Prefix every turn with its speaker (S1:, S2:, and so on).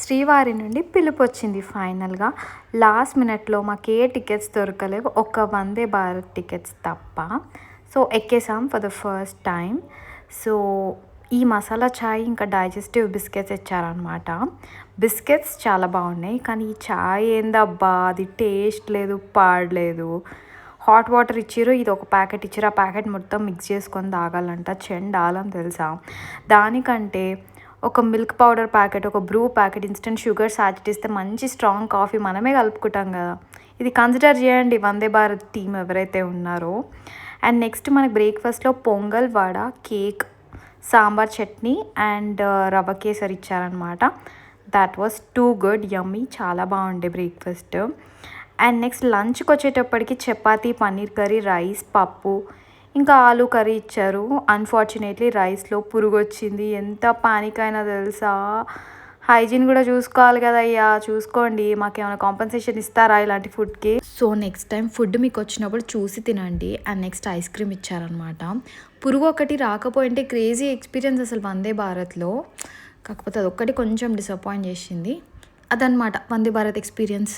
S1: శ్రీవారి నుండి పిలుపొచ్చింది ఫైనల్‌గా. లాస్ట్ మినిట్‌లో మాకే టికెట్స్ దొరకలేవు. ఒక్క వందే భారత్ టికెట్స్ తప్ప. సో, ఎక్కేసాం for the first time. So, ఈ మసాలా చాయ్ ఇంకా డైజెస్టివ్ బిస్కెట్స్ ఇచ్చారనమాట. బిస్కెట్స్ చాలా బాగున్నాయి. కానీ ఈ చాయ్ ఏందబ్బా! అది టేస్ట్ లేదు, పాడలేదు. హాట్ వాటర్ ఇచ్చిర్రు. ఇది ఒక ప్యాకెట్ ఇచ్చిర్రు. ఆ ప్యాకెట్ మొత్తం మిక్స్ చేసుకొని తాగాలంట. చెండాలం తెలుసా! దానికంటే ఒక మిల్క్ పౌడర్ ప్యాకెట్, ఒక Bru packet, instant sugar sachet ఇస్తే మంచి స్ట్రాంగ్ కాఫీ మనమే కలుపుకుంటాం కదా! ఇది కన్సిడర్ చేయండి వందే భారత్ టీమ్ ఎవరైతే ఉన్నారో. అండ్ నెక్స్ట్ మనకి బ్రేక్‌ఫాస్ట్‌లో పొంగల్, వడ, కేక్, సాంబార్ చట్నీ అండ్ రవ్వ కేసరి ఇచ్చారనమాట. దాట్ వాస్ టూ గుడ్, యమ్మీ, చాలా బాగుండే బ్రేక్‌ఫాస్ట్. అండ్ నెక్స్ట్ లంచ్‌కి వచ్చేటప్పటికి చపాతీ, పన్నీర్ కర్రీ, రైస్, పప్పు, ఇంకా ఆలూ కర్రీ ఇచ్చారు. అన్‌ఫార్చునేట్‌లీ రైస్‌లో పురుగొచ్చింది. ఎంత పానిక్ అయినా తెలుసా! హైజీన్ కూడా చూసుకోవాలి కదయ్యా! చూసుకోండి. మాకేమైనా కాంపెన్సేషన్ ఇస్తారా ఇలాంటి ఫుడ్‌కి? సో, నెక్స్ట్ టైం ఫుడ్ మీకు వచ్చినప్పుడు చూసి తినండి. అండ్ నెక్స్ట్ ఐస్ క్రీమ్ ఇచ్చారనమాట. పురుగు ఒకటి రాకపోయింటే క్రేజీ ఎక్స్‌పీరియన్స్ అసలు వందే భారత్‌లో. కాకపోతే అదొక్కటి కొంచెం డిసప్పాయింట్ చేసింది. అదనమాట వందే భారత్ ఎక్స్‌పీరియన్స్.